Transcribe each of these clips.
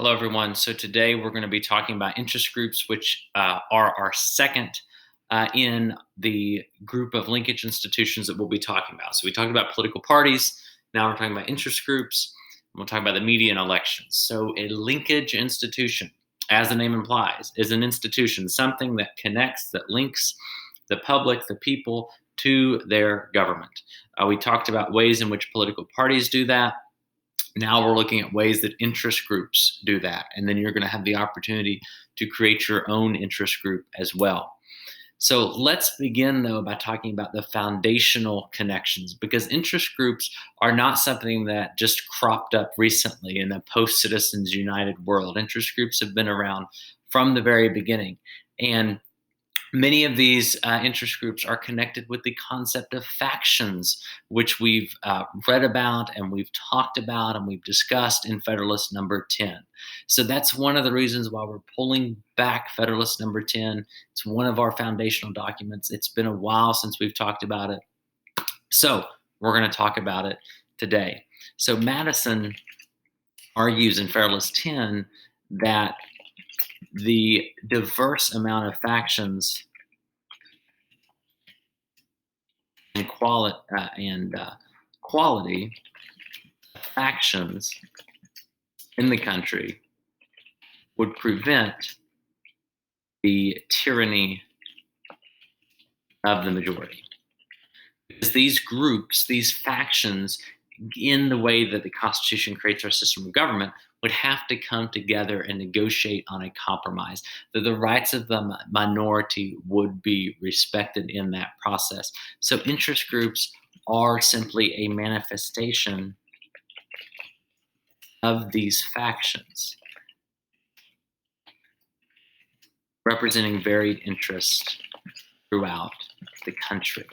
Hello, everyone. So today we're going to be talking about interest groups, which are our second in the group of linkage institutions that we'll be talking about. So we talked about political parties. Now we're talking about interest groups. And we'll talk about the media and elections. So a linkage institution, as the name implies, is an institution, something that connects, that links the public, the people, to their government. We talked about ways in which political parties do that. Now we're looking at ways that interest groups do that. And then you're going to have the opportunity to create your own interest group as well. So let's begin, though, by talking about the foundational connections, because interest groups are not something that just cropped up recently in the post-Citizens United world. Interest groups have been around from the very beginning. And many of these interest groups are connected with the concept of factions, which we've read about and we've talked about and we've discussed in Federalist number 10. So that's one of the reasons why we're pulling back Federalist number 10. It's one of our foundational documents. It's been a while since we've talked about it. So we're going to talk about it today. So Madison argues in Federalist 10 that the diverse amount of factions and quality factions in the country would prevent the tyranny of the majority. Because these groups, these factions, in the way that the Constitution creates our system of government, would have to come together and negotiate on a compromise, that the rights of the minority would be respected in that process. So interest groups are simply a manifestation of these factions, representing varied interests throughout the country.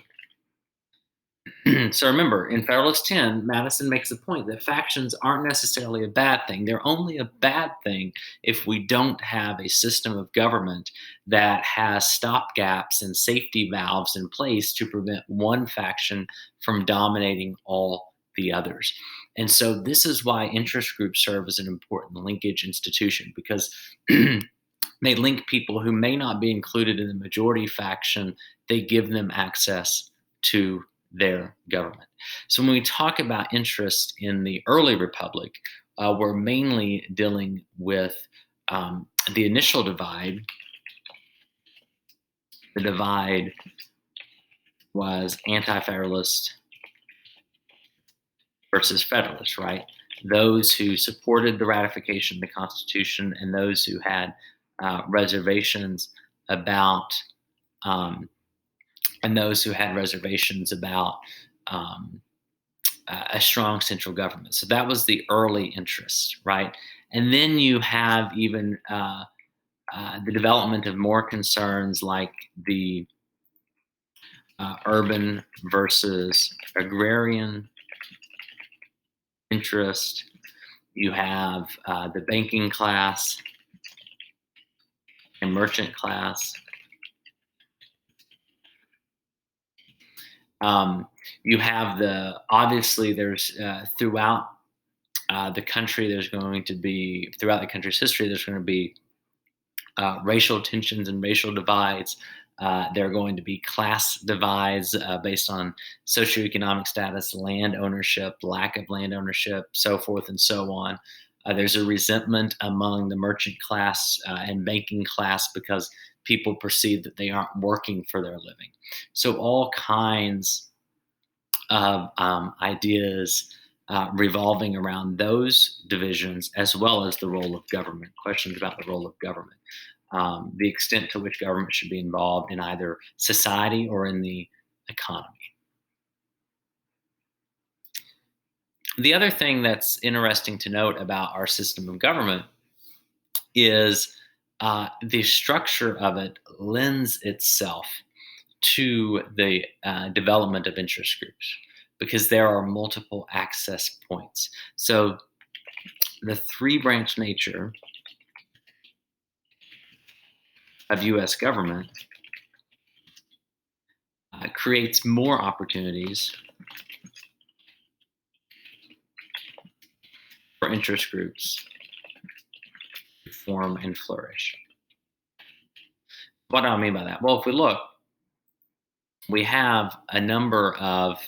So remember, in Federalist 10, Madison makes the point that factions aren't necessarily a bad thing. They're only a bad thing if we don't have a system of government that has stopgaps and safety valves in place to prevent one faction from dominating all the others. And so this is why interest groups serve as an important linkage institution, because they link people who may not be included in the majority faction. They give them access to their government. So when we talk about interest in the early republic, we're mainly dealing with the initial divide. The divide was anti-federalist versus federalist, right? Those who supported the ratification of the Constitution and those who had reservations about a strong central government. So that was the early interest, right? And then you have even the development of more concerns like the urban versus agrarian interest. You have the banking class and merchant class. You have obviously there's throughout the country, throughout the country's history, there's going to be racial tensions and racial divides. There are going to be class divides based on socioeconomic status, land ownership, lack of land ownership, so forth and so on. There's a resentment among the merchant class and banking class because people perceive that they aren't working for their living. So all kinds of ideas revolving around those divisions, as well as the role of government, questions about the role of government, the extent to which government should be involved in either society or in the economy. The other thing that's interesting to note about our system of government is the structure of it lends itself to the development of interest groups because there are multiple access points. So the three-branch nature of U.S. government creates more opportunities for interest groups form and flourish. What do I mean by that? Well, if we look, we have a number of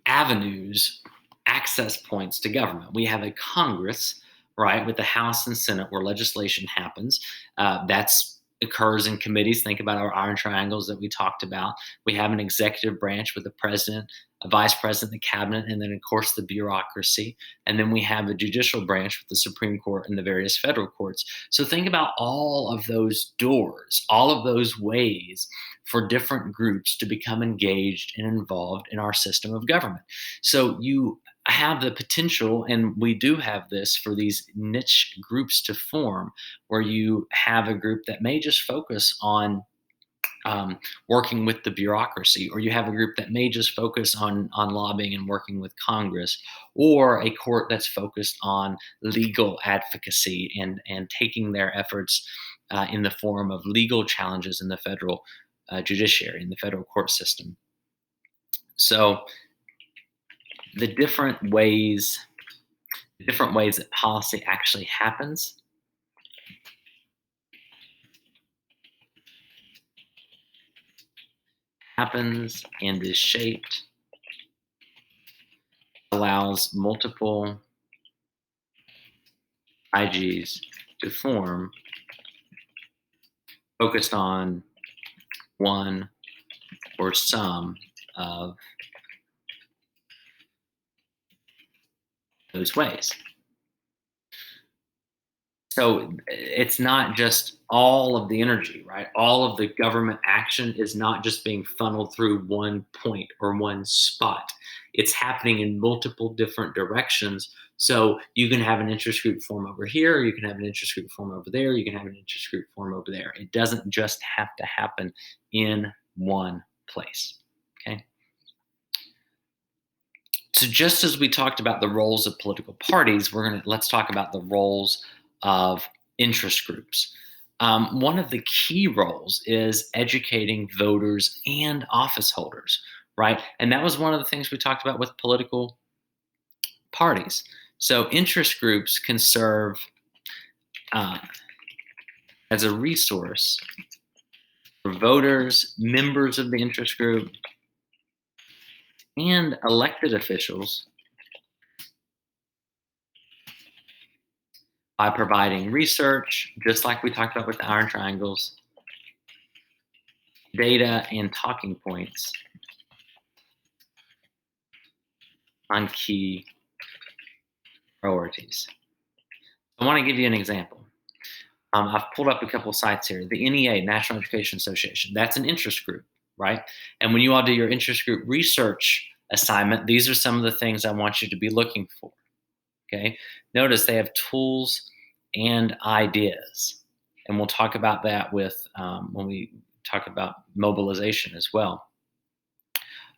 avenues, access points to government. We have a Congress, right, with the House and Senate where legislation happens. That's occurs in committees. Think about our iron triangles that we talked about. We have an executive branch with the president, a vice president, the cabinet, and then, of course, the bureaucracy. And then we have a judicial branch with the Supreme Court and the various federal courts. So think about all of those doors, all of those ways for different groups to become engaged and involved in our system of government. So you have the potential, and we do have this, for these niche groups to form, where you have a group that may just focus on working with the bureaucracy, or you have a group that may just focus on lobbying and working with Congress, or a court that's focused on legal advocacy and taking their efforts in the form of legal challenges in the federal judiciary, in the federal court system. So the different ways that policy actually happens and is shaped allows multiple IGs to form focused on one or some of those ways. So it's not just all of the energy, right? All of the government action is not just being funneled through one point or one spot. It's happening in multiple different directions. So you can have an interest group form over here, or you can have an interest group form over there, you can have an interest group form over there. It doesn't just have to happen in one place, okay? So just as we talked about the roles of political parties, let's talk about the roles of interest groups. One of the key roles is educating voters and office holders, right? And that was one of the things we talked about with political parties. So interest groups can serve as a resource for voters, members of the interest group, and elected officials by providing research, just like we talked about with the iron triangles, data, and talking points on key priorities. I want to give you an example. I've pulled up a couple sites here. The NEA, National Education Association, that's an interest group, right? And when you all do your interest group research assignment, these are some of the things I want you to be looking for, okay? Notice they have tools and ideas. And we'll talk about that with when we talk about mobilization as well.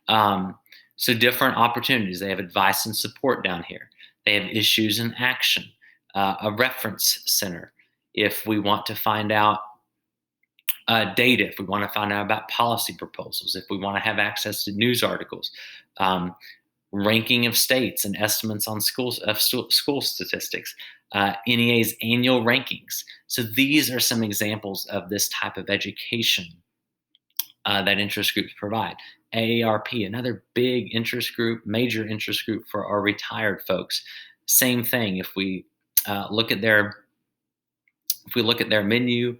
So different opportunities. They have advice and support down here. They have issues and action, a reference center. If we want to find out data, if we want to find out about policy proposals, if we want to have access to news articles, ranking of states and estimates on school statistics, NEA's annual rankings. So these are some examples of this type of education that interest groups provide. AARP, another big interest group, major interest group for our retired folks. Same thing. If we look at their menu,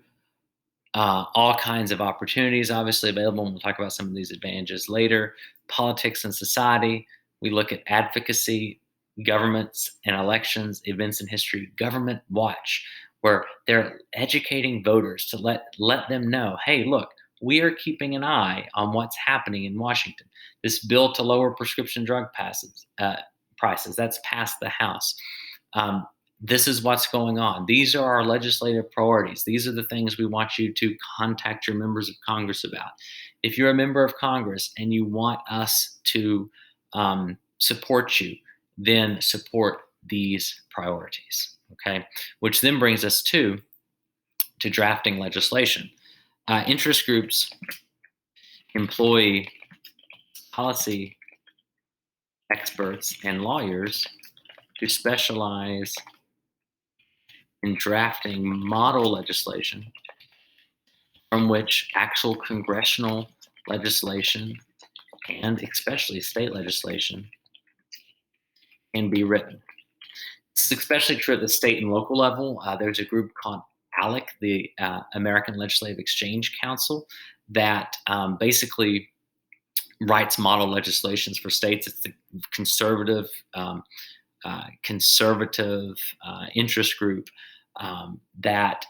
all kinds of opportunities obviously available, and we'll talk about some of these advantages later. Politics and society, we look at advocacy, governments and elections, events in history, Government Watch, where they're educating voters to let them know, hey, look, we are keeping an eye on what's happening in Washington. This bill to lower prescription drug prices, that's passed the House. This is what's going on. These are our legislative priorities. These are the things we want you to contact your members of Congress about. If you're a member of Congress and you want us to support you, then support these priorities, okay? Which then brings us to drafting legislation. Interest groups employ policy experts and lawyers to specialize in drafting model legislation from which actual congressional legislation and especially state legislation can be written. It's especially true at the state and local level. There's a group called ALEC, the American Legislative Exchange Council, that basically writes model legislations for states. It's the conservative interest group that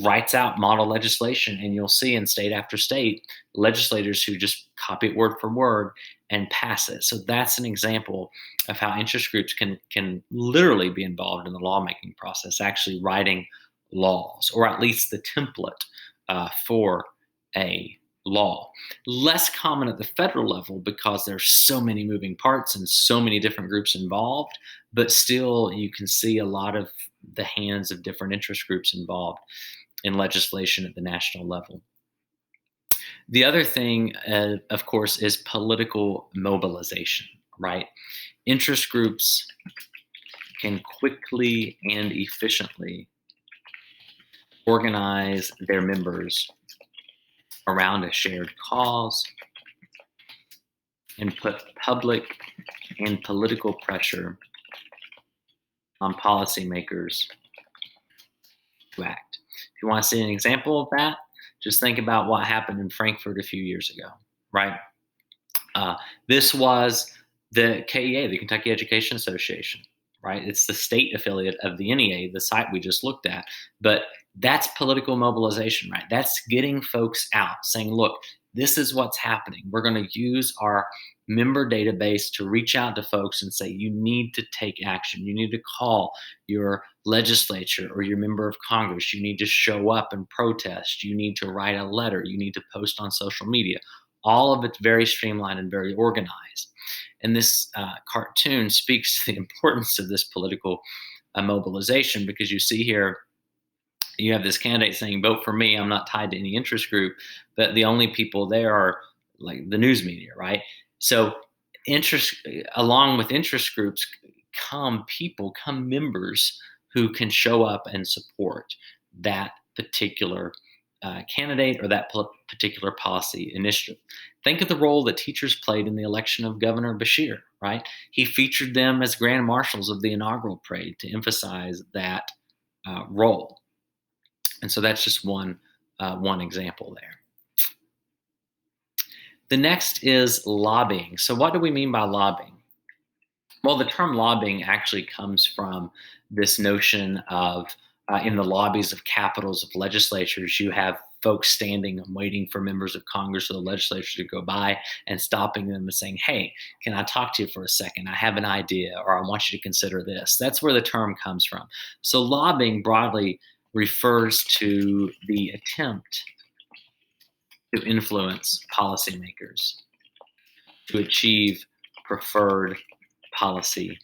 writes out model legislation, and you'll see in state after state legislators who just copy it word for word and pass it. So that's an example of how interest groups can literally be involved in the lawmaking process, actually writing laws, or at least the template for a law. Less common at the federal level because there's so many moving parts and so many different groups involved, but still you can see a lot of the hands of different interest groups involved in legislation at the national level. The other thing, of course, is political mobilization, right? Interest groups can quickly and efficiently organize their members around a shared cause and put public and political pressure on policymakers to act. If you want to see an example of that, just think about what happened in Frankfurt a few years ago, right? This was the KEA, the Kentucky Education Association, right? It's the state affiliate of the NEA, the site we just looked at. But that's political mobilization, right? That's getting folks out saying, look, this is what's happening. We're going to use our member database to reach out to folks and say, you need to take action. You need to call your legislature or your member of Congress. You need to show up and protest. You need to write a letter. You need to post on social media. All of it's very streamlined and very organized. And this cartoon speaks to the importance of this political mobilization, because you see here, you have this candidate saying, vote for me, I'm not tied to any interest group, but the only people there are like the news media, right? So along with interest groups come members who can show up and support that particular candidate or that particular policy initiative. Think of the role that teachers played in the election of Governor Beshear, right? He featured them as grand marshals of the inaugural parade to emphasize that role. And so that's just one example there. The next is lobbying. So what do we mean by lobbying? Well, the term lobbying actually comes from this notion of in the lobbies of capitals of legislatures, you have folks standing and waiting for members of Congress or the legislature to go by and stopping them and saying, hey, can I talk to you for a second? I have an idea, or I want you to consider this. That's where the term comes from. So lobbying broadly refers to the attempt to influence policymakers to achieve preferred policy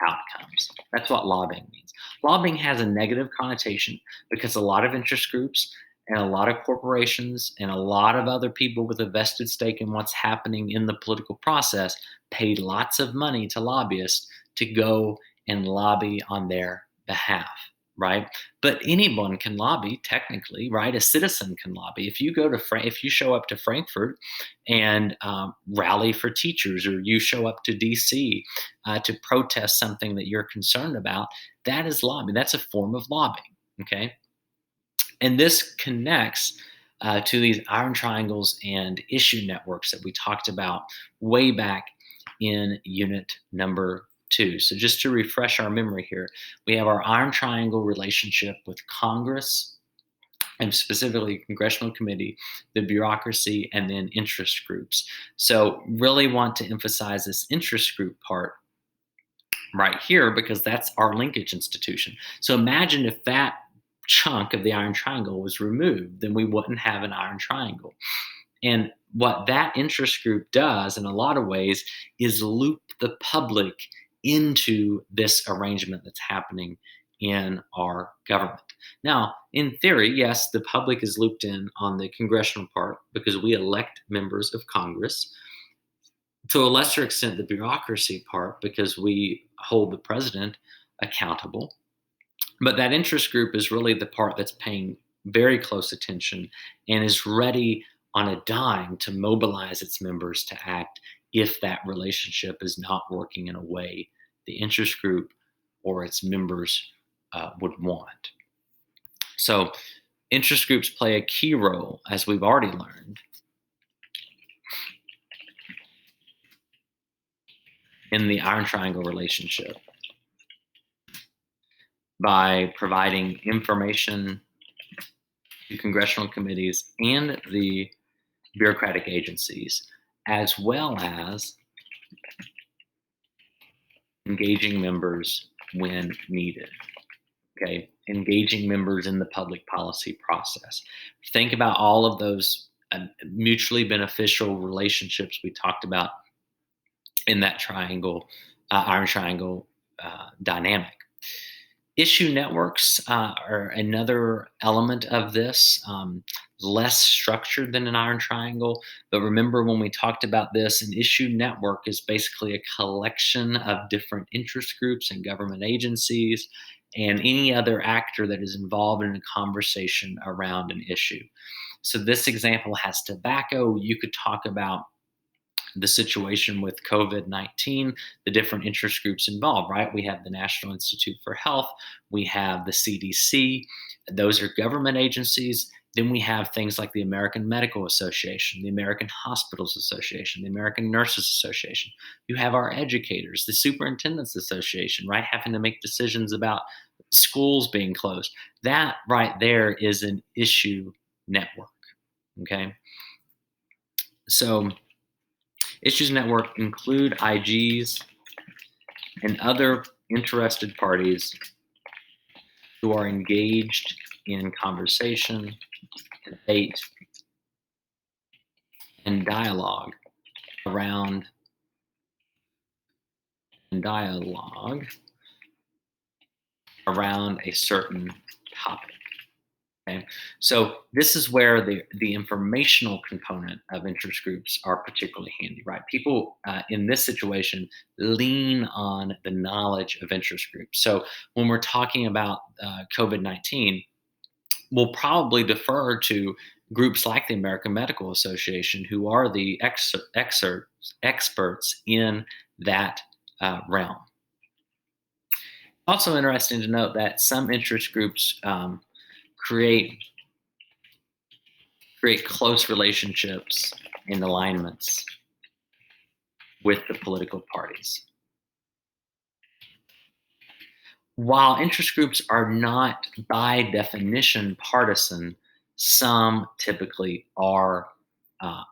outcomes. That's what lobbying means. Lobbying has a negative connotation because a lot of interest groups and a lot of corporations and a lot of other people with a vested stake in what's happening in the political process paid lots of money to lobbyists to go and lobby on their behalf, right? But anyone can lobby technically, right? A citizen can lobby. If you show up to Frankfurt and rally for teachers, or you show up to DC to protest something that you're concerned about, that is lobbying. That's a form of lobbying, okay? And this connects to these iron triangles and issue networks that we talked about way back in unit number 2. So just to refresh our memory here, we have our iron triangle relationship with Congress, and specifically congressional committee, the bureaucracy, and then interest groups. So really want to emphasize this interest group part right here, because that's our linkage institution. So imagine if that chunk of the iron triangle was removed, then we wouldn't have an iron triangle. And what that interest group does in a lot of ways is loop the public into this arrangement that's happening in our government. Now, in theory, yes, the public is looped in on the congressional part because we elect members of Congress. To a lesser extent, the bureaucracy part, because we hold the president accountable. But that interest group is really the part that's paying very close attention and is ready on a dime to mobilize its members to act if that relationship is not working in a way the interest group or its members would want. So, interest groups play a key role, as we've already learned, in the Iron Triangle relationship by providing information to congressional committees and the bureaucratic agencies, as well as engaging members when needed. Okay, engaging members in the public policy process. Think about all of those mutually beneficial relationships we talked about in that triangle, Iron Triangle dynamic. Issue networks are another element of this, less structured than an Iron Triangle. But remember when we talked about this, an issue network is basically a collection of different interest groups and government agencies and any other actor that is involved in a conversation around an issue. So this example has tobacco. You could talk about the situation with COVID-19, the different interest groups involved, right? We have the National Institute for Health, we have the CDC, those are government agencies. Then we have things like the American Medical Association, the American Hospitals Association, the American Nurses Association. You have our educators, the Superintendents Association, right? Having to make decisions about schools being closed. That right there is an issue network, okay? So, Issues Network include IGs and other interested parties who are engaged in conversation, debate, and dialogue around a certain topic. Okay? So this is where the informational component of interest groups are particularly handy, right? People in this situation lean on the knowledge of interest groups. So when we're talking about COVID-19, we'll probably defer to groups like the American Medical Association, who are the experts in that realm. Also interesting to note that some interest groups create close relationships and alignments with the political parties. While interest groups are not by definition partisan, some typically are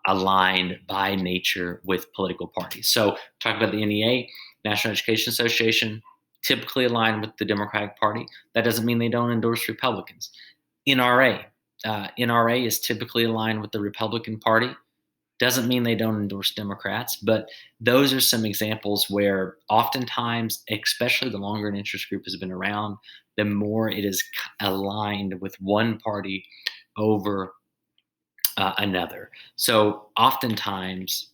aligned by nature with political parties. So, talk about the NEA, National Education Association, typically aligned with the Democratic Party. That doesn't mean they don't endorse Republicans. NRA is typically aligned with the Republican Party. Doesn't mean they don't endorse Democrats, but those are some examples where oftentimes, especially the longer an interest group has been around, the more it is aligned with one party over another. So oftentimes,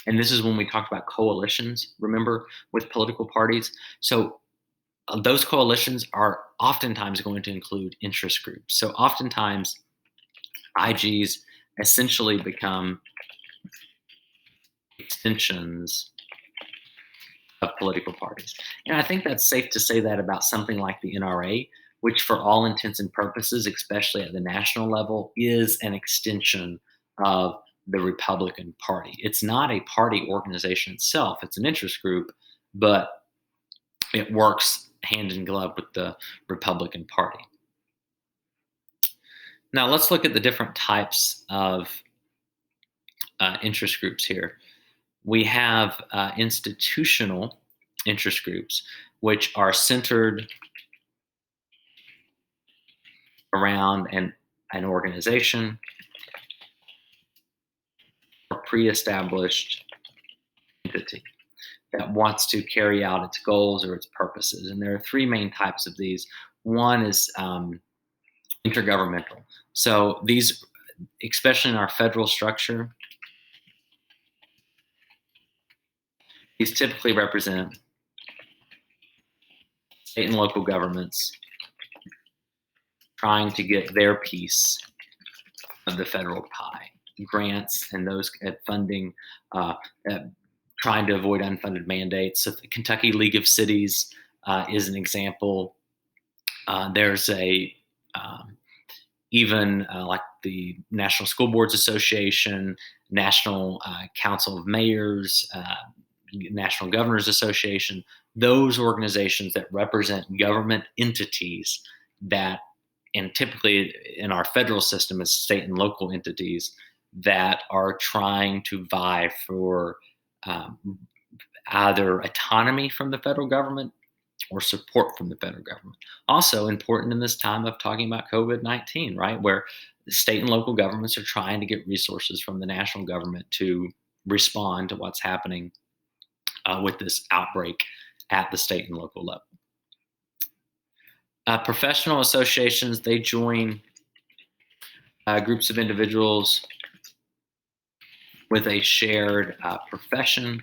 and this is when we talked about coalitions, remember, with political parties. So those coalitions are oftentimes going to include interest groups. So oftentimes, IGs essentially become extensions of political parties. And I think that's safe to say that about something like the NRA, which for all intents and purposes, especially at the national level, is an extension of the Republican Party. It's not a party organization itself, it's an interest group, but it works hand in glove with the Republican Party. Now let's look at the different types of interest groups here. We have institutional interest groups, which are centered around an organization or pre-established entity that wants to carry out its goals or its purposes. And there are three main types of these. One is intergovernmental. So these, especially in our federal structure, these typically represent state and local governments trying to get their piece of the federal pie, grants and those funding, uh, uh, trying to avoid unfunded mandates. So the Kentucky League of Cities is an example. There's a even like the National School Boards Association, National Council of Mayors, National Governors Association, those organizations that represent government entities that, and typically in our federal system is state and local entities that are trying to vie for um, either autonomy from the federal government or support from the federal government. Also important in this time of talking about COVID-19, right? Where the state and local governments are trying to get resources from the national government to respond to what's happening with this outbreak at the state and local level. Professional associations, they join groups of individuals with a shared profession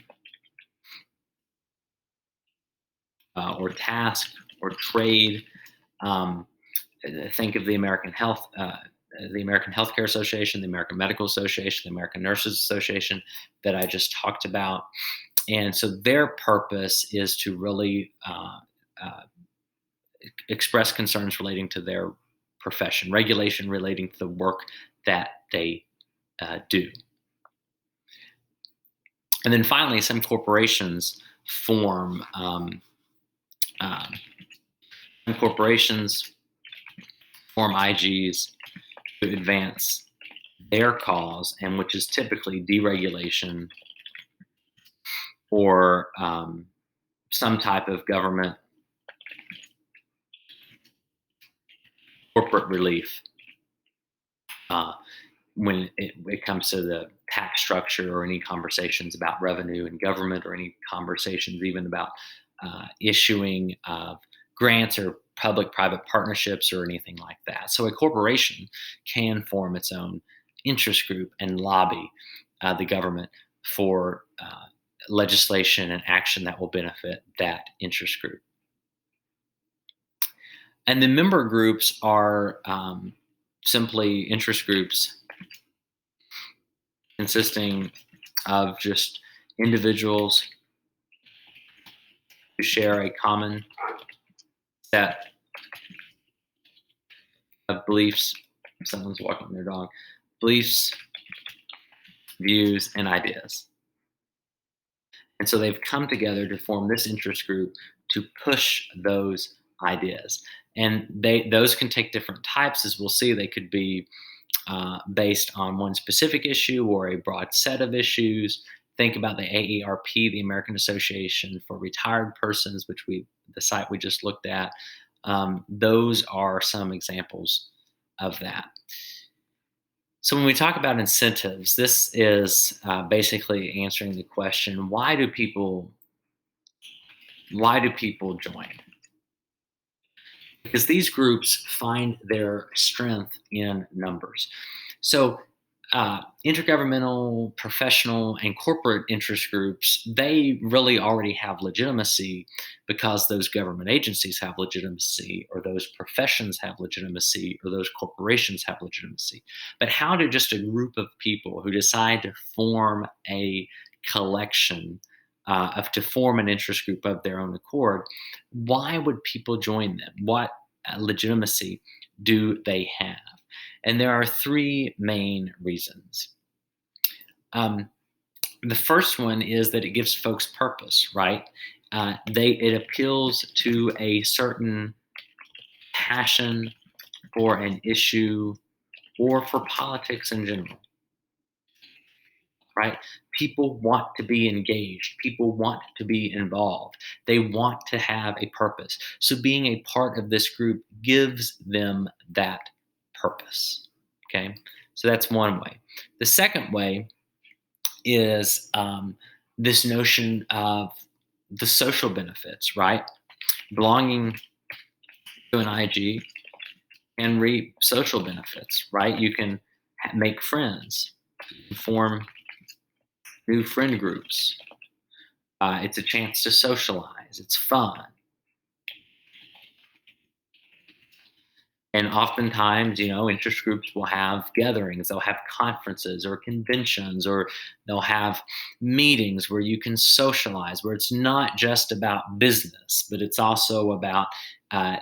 or task or trade. Um, think of the American Healthcare Association, the American Medical Association, the American Nurses Association that I just talked about. And so their purpose is to really express concerns relating to their profession, regulation relating to the work that they do. And then finally, some corporations form IGs to advance their cause, and which is typically deregulation or some type of government corporate relief when it comes to the tax structure or any conversations about revenue and government or any conversations even about issuing grants or public-private partnerships or anything like that. So a corporation can form its own interest group and lobby the government for legislation and action that will benefit that interest group. And the member groups are simply interest groups consisting of just individuals who share a common set of beliefs. Someone's walking their dog. Beliefs, views, and ideas. And so they've come together to form this interest group to push those ideas. And those can take different types, as we'll see. They could be based on one specific issue or a broad set of issues. Think about the AARP, the American Association for Retired Persons, the site we just looked at. Those are some examples of that. So when we talk about incentives, this is basically answering the question: why do people join? Because these groups find their strength in numbers. So intergovernmental, professional, and corporate interest groups, they really already have legitimacy because those government agencies have legitimacy, or those professions have legitimacy, or those corporations have legitimacy. But how do just a group of people who decide to form a collection to form an interest group of their own accord, why would people join them? What legitimacy do they have? And there are three main reasons. The first one is that it gives folks purpose, right? It appeals to a certain passion for an issue or for politics in general, right? People want to be engaged. People want to be involved. They want to have a purpose. So being a part of this group gives them that purpose. Okay, so that's one way. The second way is this notion of the social benefits, right? Belonging to an IG can reap social benefits, right? You can make friends, form new friend groups. It's a chance to socialize. It's fun. And oftentimes, interest groups will have gatherings, they'll have conferences or conventions, or they'll have meetings where you can socialize, where it's not just about business, but it's also about uh,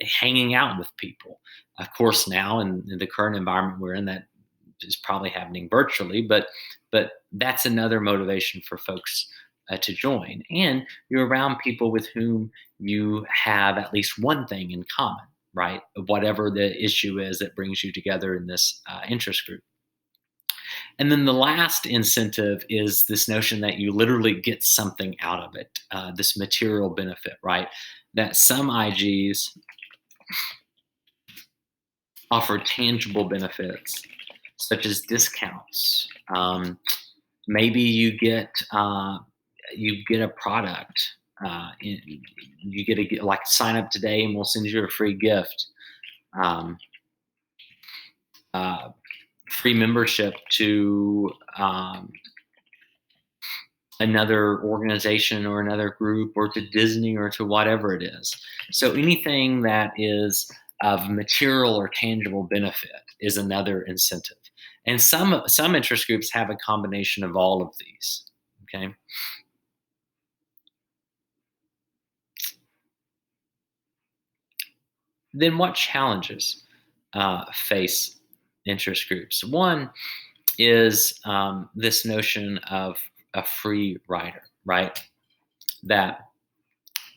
hanging out with people. Of course, now in the current environment we're in, that is probably happening virtually, but that's another motivation for folks to join. And you're around people with whom you have at least one thing in common, right? Whatever the issue is that brings you together in this interest group. And then the last incentive is this notion that you literally get something out of it, this material benefit, right? That some IGs offer tangible benefits, such as discounts. Maybe you get a product. You get a like sign up today, and we'll send you a free gift. Um, uh, Free membership to another organization or another group or to Disney or to whatever it is. So anything that is of material or tangible benefit is another incentive. And some interest groups have a combination of all of these. Okay. Then what challenges face interest groups? One is this notion of a free rider, right? That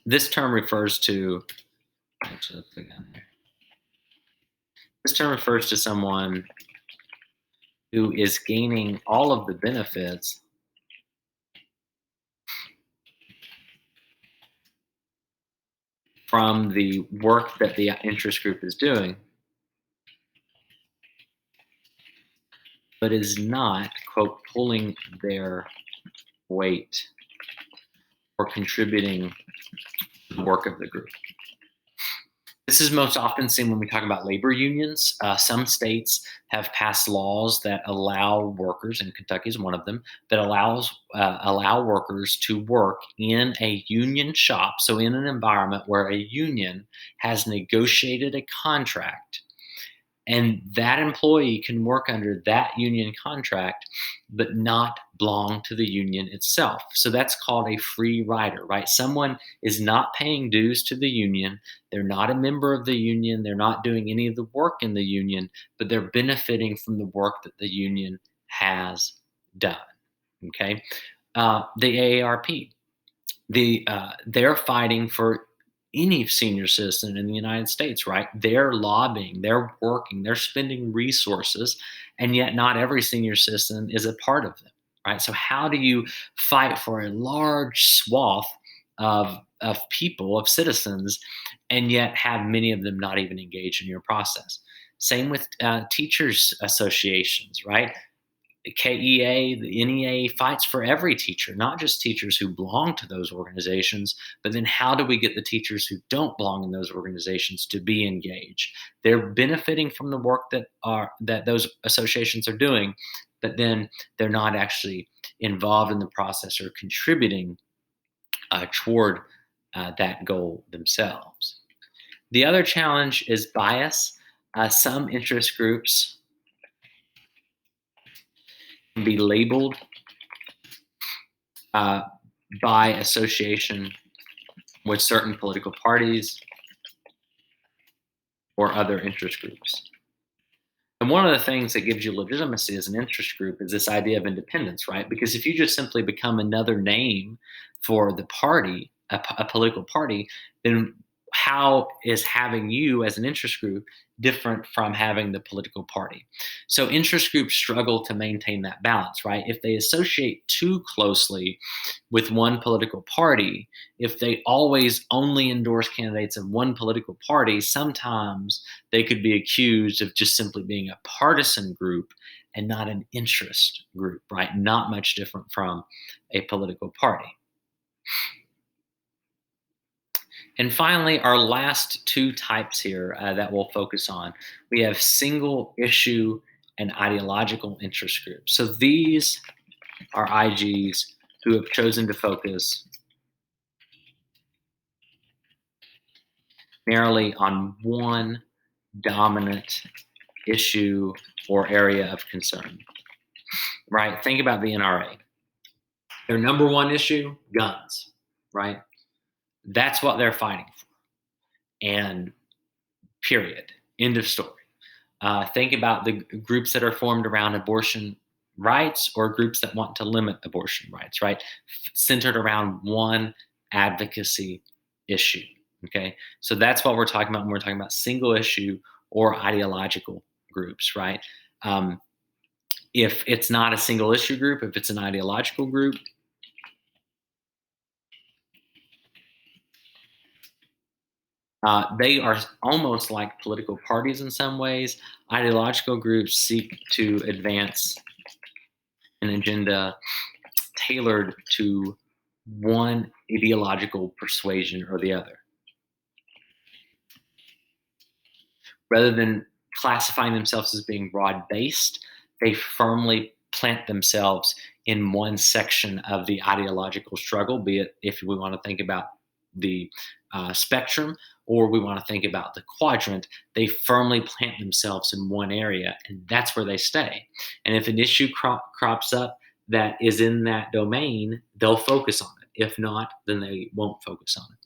this term refers to actually, let's look down here. This term refers to someone who is gaining all of the benefits from the work that the interest group is doing, but is not, quote, pulling their weight or contributing to the work of the group. This is most often seen when we talk about labor unions. Some states have passed laws that allow workers, and Kentucky is one of them, that allow workers to work in a union shop, so in an environment where a union has negotiated a contract, and that employee can work under that union contract, but not belong to the union itself. So that's called a free rider, right? Someone is not paying dues to the union. They're not a member of the union. They're not doing any of the work in the union, but they're benefiting from the work that the union has done. Okay. The AARP, they're fighting for any senior citizen in the United States, right? They're lobbying, they're working, they're spending resources, and yet not every senior citizen is a part of them, right? So how do you fight for a large swath of people, of citizens, and yet have many of them not even engaged in your process? Same with teachers associations, right? The KEA, the NEA fights for every teacher, not just teachers who belong to those organizations, but then how do we get the teachers who don't belong in those organizations to be engaged? They're benefiting from the work that those associations are doing, but then they're not actually involved in the process or contributing toward that goal themselves. The other challenge is bias. Some interest groups can be labeled uh, by association with certain political parties or other interest groups. And one of the things that gives you legitimacy as an interest group is this idea of independence, right? Because if you just simply become another name for the party, a political party, then how is having you as an interest group different from having the political party? So interest groups struggle to maintain that balance, right? If they associate too closely with one political party, if they always only endorse candidates of one political party, sometimes they could be accused of just simply being a partisan group and not an interest group, right? Not much different from a political party. And finally, our last two types here that we'll focus on, we have single issue and ideological interest groups. So these are IGs who have chosen to focus narrowly on one dominant issue or area of concern, right? Think about the NRA. Their number one issue, guns, right? That's what they're fighting for. And period. End of story. Think about the groups that are formed around abortion rights or groups that want to limit abortion rights, right? Centered around one advocacy issue. Okay. So that's what we're talking about when we're talking about single issue or ideological groups, right? If it's not a single issue group, if it's an ideological group, they are almost like political parties in some ways. Ideological groups seek to advance an agenda tailored to one ideological persuasion or the other. Rather than classifying themselves as being broad based, they firmly plant themselves in one section of the ideological struggle, be it if we want to think about the spectrum or we want to think about the quadrant, they firmly plant themselves in one area and that's where they stay. And if an issue crops up that is in that domain, they'll focus on it. If not, then they won't focus on it.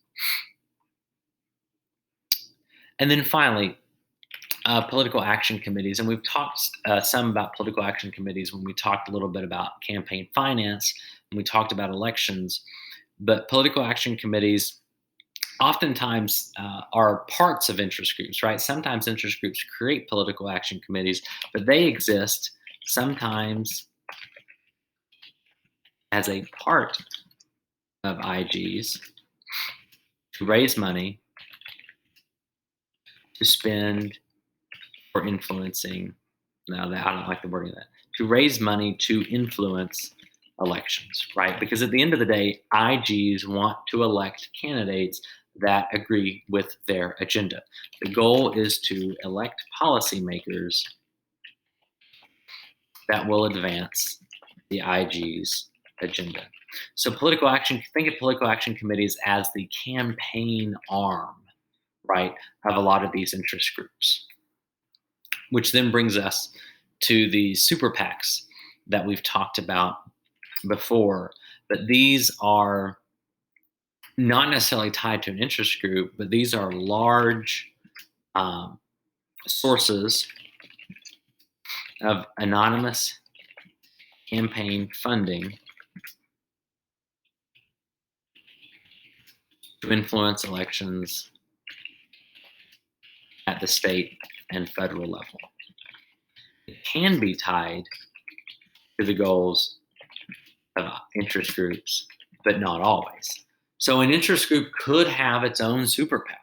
And then finally, political action committees. And we've talked some about political action committees when we talked a little bit about campaign finance and we talked about elections. But political action committees oftentimes are parts of interest groups, right? Sometimes interest groups create political action committees, but they exist sometimes as a part of IGs to raise money to spend for influencing. Now, I don't like the wording of that. To raise money to influence elections, right? Because at the end of the day, IGs want to elect candidates that agree with their agenda. The goal is to elect policymakers that will advance the IG's agenda. So think of political action committees as the campaign arm, right, of a lot of these interest groups. Which then brings us to the super PACs that we've talked about before. But these are not necessarily tied to an interest group, but these are large sources of anonymous campaign funding to influence elections at the state and federal level. It can be tied to the goals of interest groups, but not always. So an interest group could have its own super PAC,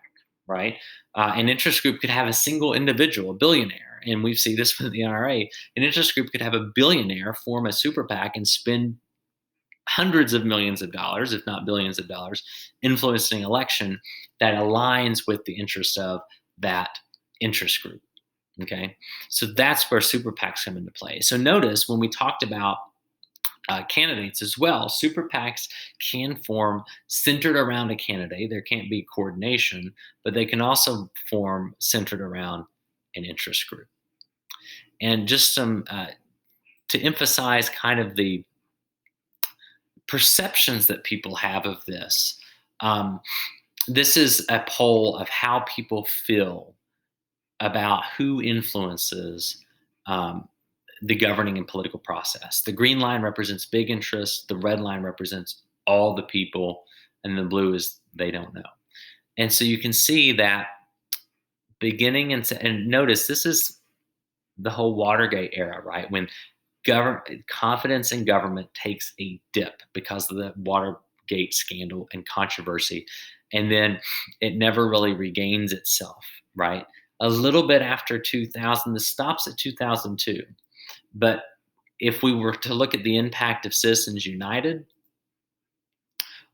right? An interest group could have a single individual, a billionaire, and we see this with the NRA. An interest group could have a billionaire form a super PAC and spend hundreds of millions of dollars, if not billions of dollars, influencing an election that aligns with the interest of that interest group. Okay, so that's where super PACs come into play. So notice when we talked about candidates as well, super PACs can form centered around a candidate. There can't be coordination, but they can also form centered around an interest group. And just some to emphasize kind of the perceptions that people have of this. This is a poll of how people feel about who influences the governing and political process. The green line represents big interest, the red line represents all the people, and the blue is they don't know. And so you can see that beginning and notice this is the whole Watergate era, right? When confidence in government takes a dip because of the Watergate scandal and controversy, and then it never really regains itself, right? A little bit after 2000, this stops at 2002. But if we were to look at the impact of Citizens United,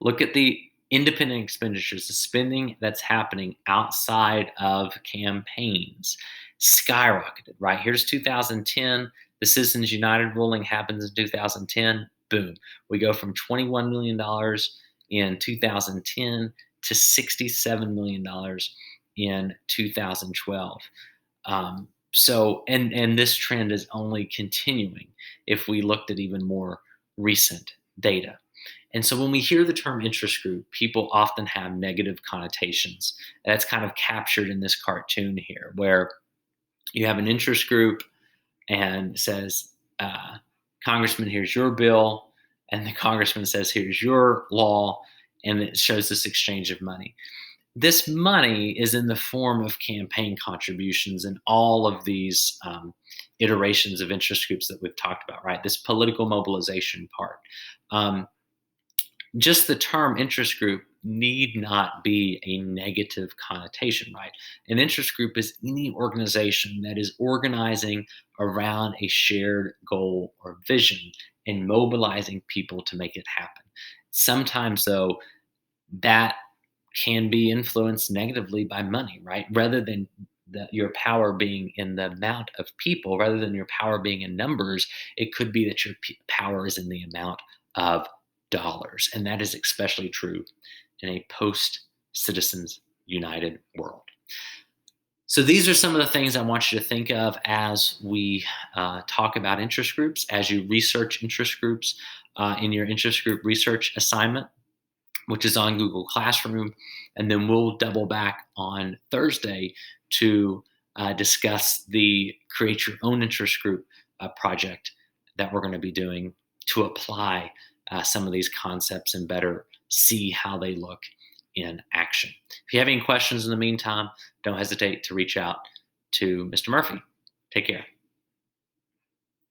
look at the independent expenditures, the spending that's happening outside of campaigns, skyrocketed, right? Here's 2010. The Citizens United ruling happens in 2010. Boom. We go from $21 million in 2010 to $67 million in 2012. And this trend is only continuing if we looked at even more recent data. And so when we hear the term interest group, people often have negative connotations. That's kind of captured in this cartoon here, where you have an interest group and says, Congressman, here's your bill. And the congressman says, here's your law. And it shows this exchange of money. This money is in the form of campaign contributions and all of these iterations of interest groups that we've talked about, right? This political mobilization part. Just the term interest group need not be a negative connotation, right? An interest group is any organization that is organizing around a shared goal or vision and mobilizing people to make it happen. Sometimes, though, that can be influenced negatively by money, right? Rather than your power being in the amount of people, rather than your power being in numbers, it could be that your power is in the amount of dollars. And that is especially true in a post Citizens United world. So these are some of the things I want you to think of as we talk about interest groups, as you research interest groups in your interest group research assignment, which is on Google Classroom. And then we'll double back on Thursday to discuss the Create Your Own Interest Group project that we're going to be doing to apply some of these concepts and better see how they look in action. If you have any questions in the meantime, don't hesitate to reach out to Mr. Murphy. Take care.